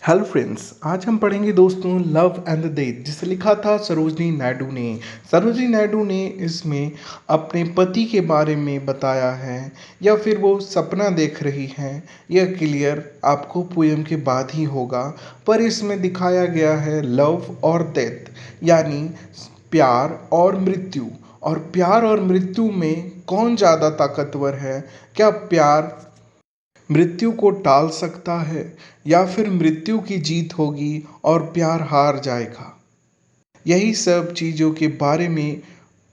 Hello friends, आज हम पढ़ेंगे दोस्तों लव एंड द डेथ, जिसे लिखा था सरोजनी नायडू ने। सरोजनी नायडू ने इसमें अपने पति के बारे में बताया है या फिर वो सपना देख रही हैं, यह क्लियर आपको पोयम के बाद ही होगा। पर इसमें दिखाया गया है लव और डेथ, यानी प्यार और मृत्यु। और प्यार और मृत्यु में कौन ज़्यादा ताकतवर है? क्या प्यार मृत्यु को टाल सकता है या फिर मृत्यु की जीत होगी और प्यार हार जाएगा? यही सब चीज़ों के बारे में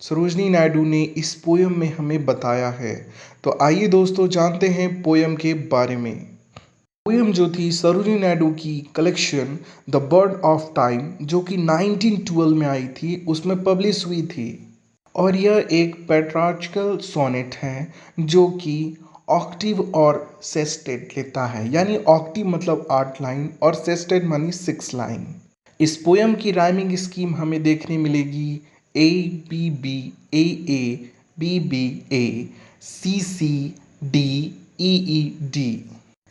सरोजनी नायडू ने इस पोयम में हमें बताया है। तो आइए दोस्तों जानते हैं पोयम के बारे में। पोयम जो थी सरोजनी नायडू की collection the bird of time, जो कि 1912 में आई थी, उसमें पब्लिश हुई थी। और यह एक पैट्रार्चकल सोनेट है जो कि ऑक्टिव और सेस्टेट लेता है, यानी ऑक्टिव मतलब 8 लाइन और सेस्टेट मानी 6 लाइन। इस पोयम की राइमिंग स्कीम हमें देखने मिलेगी A B B A A B B A C C D E E D.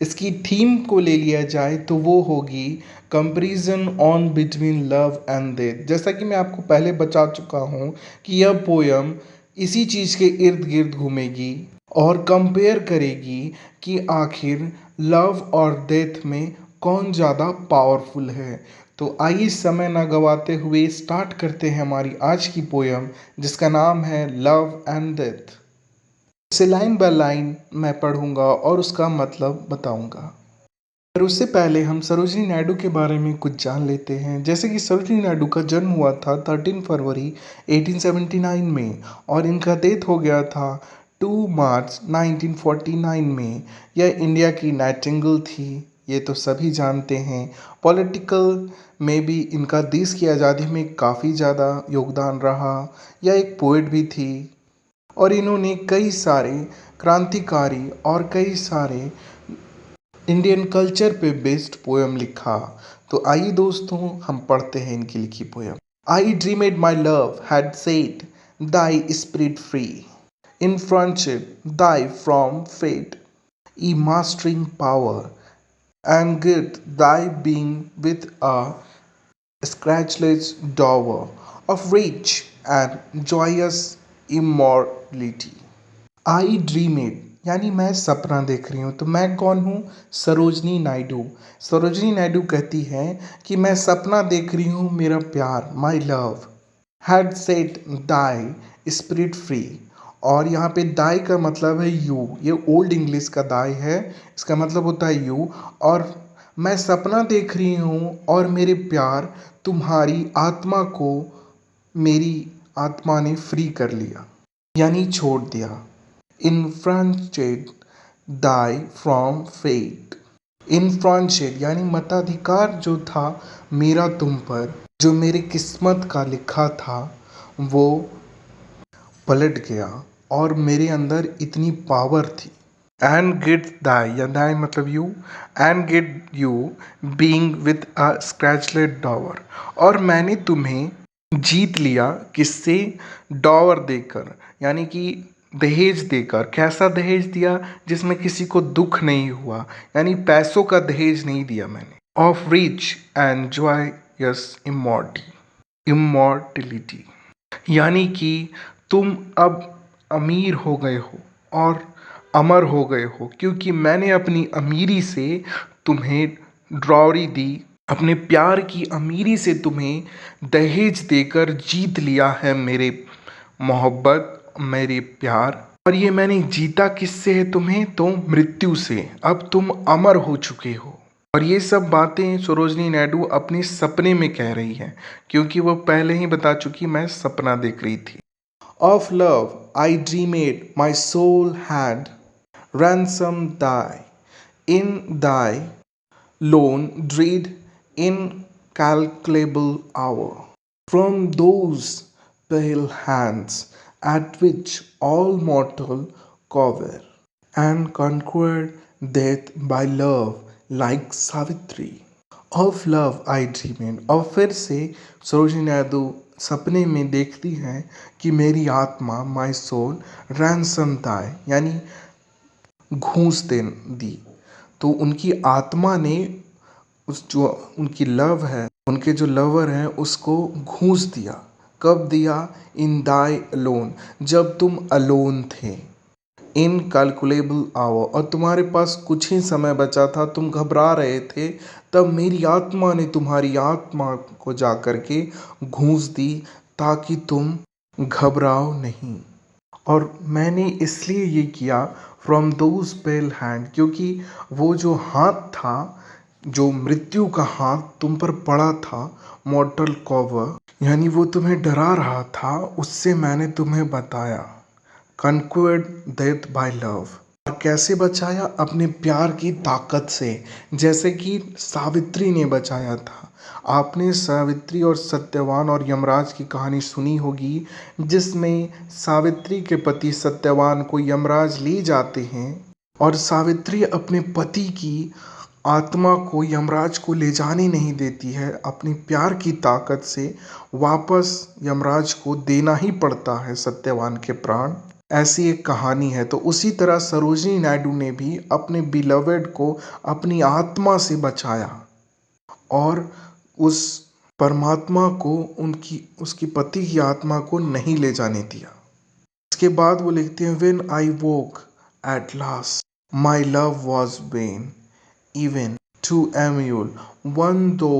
इसकी थीम को ले लिया जाए तो वो होगी comparison on between love and death. जैसा कि मैं आपको पहले बता चुका हूँ कि यह पोयम इसी चीज़ के इर्द गिर्द घूमेगी और कंपेयर करेगी कि आखिर लव और डेथ में कौन ज़्यादा पावरफुल है। तो आइए समय ना गवाते हुए स्टार्ट करते हैं हमारी आज की पोयम, जिसका नाम है लव एंड डेथ। इसे लाइन बाय लाइन मैं पढ़ूंगा और उसका मतलब बताऊंगा। पर उससे पहले हम सरोजनी नायडू के बारे में कुछ जान लेते हैं। जैसे कि सरोजनी नायडू का जन्म हुआ था 13 फरवरी 1879 में और इनका डेथ हो गया था 2 मार्च 1949 में। यह इंडिया की नाइटिंगेल थी, ये तो सभी जानते हैं। पॉलिटिकल में भी इनका देश की आज़ादी में काफ़ी ज़्यादा योगदान रहा। यह एक पोइट भी थी और इन्होंने कई सारे क्रांतिकारी और कई सारे इंडियन कल्चर पे बेस्ड पोयम लिखा। तो आइए दोस्तों हम पढ़ते हैं इनकी लिखी poem. I dreamed my love had set thy spirit free in friendship thy from fate ई mastering power and get thy being with a scratchless dower of rich and joyous immortality। आई ड्रीमेड यानी मैं सपना देख रही हूँ। तो मैं कौन हूँ? सरोजनी नायडू। सरोजनी नायडू कहती है कि मैं सपना देख रही हूँ, मेरा प्यार माई love had set thy spirit free. और यहाँ पे दाई का मतलब है यू, ये ओल्ड इंग्लिश का दाई है, इसका मतलब होता है यू। और मैं सपना देख रही हूँ और मेरे प्यार तुम्हारी आत्मा को मेरी आत्मा ने फ्री कर लिया, यानी छोड़ दिया। इन्फ्रांचेड दाई फ्रॉम फेट। इन्फ्रांचेड यानी मताधिकार जो था मेरा तुम पर, जो मेरी किस्मत का लिखा था वो पलट गया और मेरे अंदर इतनी पावर थी। एंड गेट दाई या दाई मतलब you, and get you being with a scarlet dower. और मैंने तुम्हें जीत लिया, किससे? डॉवर देकर, यानी कि दहेज देकर। कैसा दहेज दिया? जिसमें किसी को दुख नहीं हुआ, यानी पैसों का दहेज नहीं दिया मैंने। ऑफ रिच एंड जॉयस इमॉर्टिलिटी, यानी कि तुम अब अमीर हो गए हो और अमर हो गए हो, क्योंकि मैंने अपनी अमीरी से तुम्हें ड्रॉरी दी, अपने प्यार की अमीरी से तुम्हें दहेज देकर जीत लिया है मेरे मोहब्बत, मेरे प्यार। और ये मैंने जीता किससे है तुम्हें? तो मृत्यु से। अब तुम अमर हो चुके हो। और ये सब बातें सरोजनी नायडू अपने सपने में कह रही है, क्योंकि वो पहले ही बता चुकी मैं सपना देख रही थी। Of love I dreamed my soul had ransom thy in thy lone dread incalculable hour from those pale hands at which all mortal cower and conquered death by love like Savitri। Of love I dreamed. और फिर से सरोजिनी नायडू सपने में देखती हैं कि मेरी आत्मा माई सोल रैंसम दाई, यानी घूस दे दी। तो उनकी आत्मा ने उस जो उनकी लव है, उनके जो लवर हैं उसको घूंस दिया। कब दिया? इन दाई अलोन, जब तुम अलोन थे। इनकैलकुलेबल आवर, और तुम्हारे पास कुछ ही समय बचा था, तुम घबरा रहे थे, तब मेरी आत्मा ने तुम्हारी आत्मा को जा कर के घूंस दी ताकि तुम घबराओ नहीं। और मैंने इसलिए ये किया फ्रॉम दोज पेल हैंड, क्योंकि वो जो हाथ था, जो मृत्यु का हाथ तुम पर पड़ा था, मॉर्टल कॉवर, यानी वो तुम्हें डरा रहा था, उससे मैंने तुम्हें बताया। कन्क्वर्ड डेथ बाय लव, और कैसे बचाया? अपने प्यार की ताकत से, जैसे कि सावित्री ने बचाया था। आपने सावित्री और सत्यवान और यमराज की कहानी सुनी होगी, जिसमें सावित्री के पति सत्यवान को यमराज ले जाते हैं और सावित्री अपने पति की आत्मा को यमराज को ले जाने नहीं देती है। अपनी प्यार की ताकत से वापस यमराज को देना ही पड़ता है सत्यवान के प्राण। ऐसी एक कहानी है। तो उसी तरह सरोजिनी नायडू ने भी अपने बिलवेड को अपनी आत्मा से बचाया और उस परमात्मा को उसकी पति की आत्मा को नहीं ले जाने दिया। इसके बाद वो लिखते हैं, when I woke at last my love was vain even to annul one throe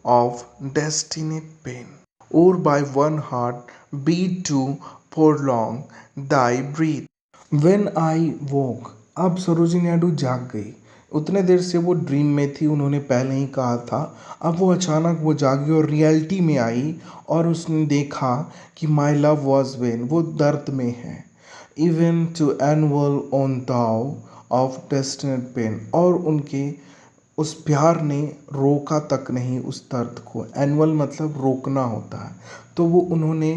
of destined pain or bye one heart beat to prolong thy breath। When I woke, अब सरोजिनी नायडू जाग गई। उतने देर से वो ड्रीम में थी, उन्होंने पहले ही कहा था। अब वो अचानक वो जागी और रियलिटी में आई और उसने देखा कि माई लव वॉज वेन, वो दर्द में है। Even to annul one throe of destined pain, और उनके उस प्यार ने रोका तक नहीं उस दर्द को। एनुअल मतलब रोकना होता है। तो वो उन्होंने,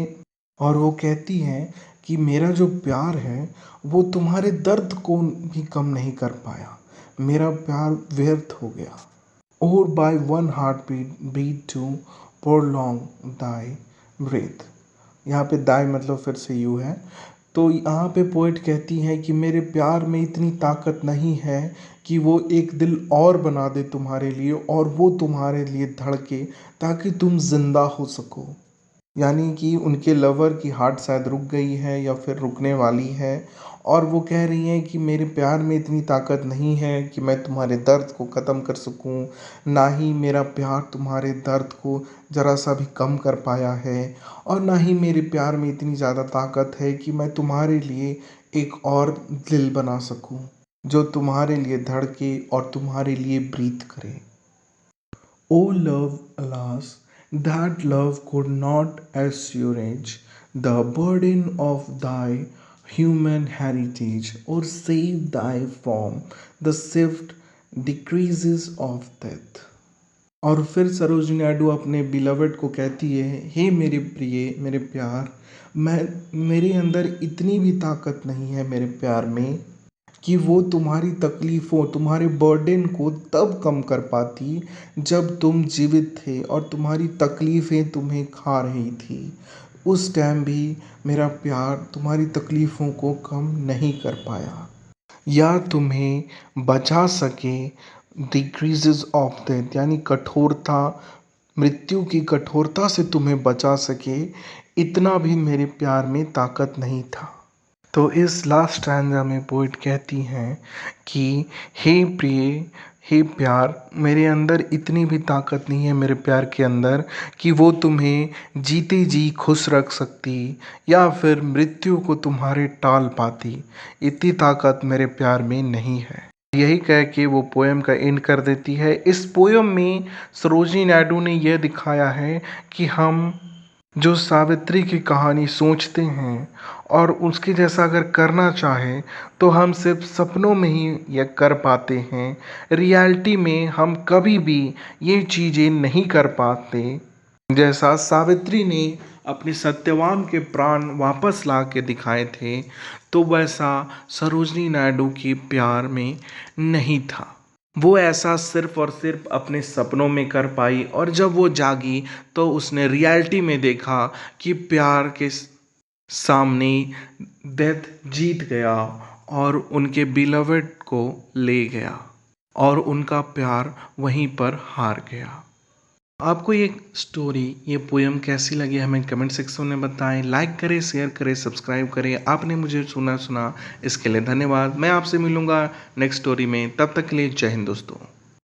और वो कहती हैं कि मेरा जो प्यार है वो तुम्हारे दर्द को भी कम नहीं कर पाया, मेरा प्यार व्यर्थ हो गया। और bye one heart beat beat to prolong thy breath, यहाँ पे दाई मतलब फिर से यू है। तो यहाँ पे पोइट कहती हैं कि मेरे प्यार में इतनी ताकत नहीं है कि वो एक दिल और बना दे तुम्हारे लिए और वो तुम्हारे लिए धड़के ताकि तुम जिंदा हो सको। यानी कि उनके लवर की हार्ट शायद रुक गई है या फिर रुकने वाली है, और वो कह रही हैं कि मेरे प्यार में इतनी ताकत नहीं है कि मैं तुम्हारे दर्द को ख़त्म कर सकूं, ना ही मेरा प्यार तुम्हारे दर्द को ज़रा सा भी कम कर पाया है, और ना ही मेरे प्यार में इतनी ज़्यादा ताकत है कि मैं तुम्हारे लिए एक और दिल बना सकूं जो तुम्हारे लिए धड़के और तुम्हारे लिए ब्रीथ करे। O love, alas, that love could not assuage the burden of thy human heritage, or save thy from the swift decreases of death। और फिर सरोजिनी नायडू अपने बिलवड को कहती है, हे मेरे प्रिय, मेरे प्यार, मेरे अंदर इतनी भी ताकत नहीं है मेरे प्यार में कि वो तुम्हारी तकलीफ़ों, तुम्हारे बर्डन को तब कम कर पाती जब तुम जीवित थे और तुम्हारी तकलीफ़ें तुम्हें खा रही थी। उस टाइम भी मेरा प्यार तुम्हारी तकलीफ़ों को कम नहीं कर पाया या तुम्हें बचा सके डिक्रीजेस ऑफ डेथ, यानी कठोरता, मृत्यु की कठोरता से तुम्हें बचा सके, इतना भी मेरे प्यार में ताकत नहीं था। तो इस लास्ट स्टैंजा में पोइट कहती हैं कि हे प्रिय, हे प्यार, मेरे अंदर इतनी भी ताकत नहीं है मेरे प्यार के अंदर कि वो तुम्हें जीते जी खुश रख सकती या फिर मृत्यु को तुम्हारे टाल पाती। इतनी ताकत मेरे प्यार में नहीं है। यही कह के वो पोएम का एंड कर देती है। इस पोएम में सरोजिनी नायडू ने यह दिखाया है कि हम जो सावित्री की कहानी सोचते हैं और उसके जैसा अगर करना चाहें तो हम सिर्फ सपनों में ही यह कर पाते हैं। रियलिटी में हम कभी भी ये चीज़ें नहीं कर पाते। जैसा सावित्री ने अपने सत्यवान के प्राण वापस ला के दिखाए थे, तो वैसा सरोजिनी नायडू के प्यार में नहीं था। वो ऐसा सिर्फ और सिर्फ अपने सपनों में कर पाई, और जब वो जागी तो उसने रियलिटी में देखा कि प्यार के सामने डेथ जीत गया और उनके बिलवेड को ले गया। और उनका प्यार वहीं पर हार गया। आपको ये स्टोरी, ये पोयम कैसी लगी हमें कमेंट सेक्शन में बताएं। लाइक करें, शेयर करें, सब्सक्राइब करें। आपने मुझे सुना इसके लिए धन्यवाद। मैं आपसे मिलूंगा नेक्स्ट स्टोरी में, तब तक के लिए जय हिंद दोस्तों।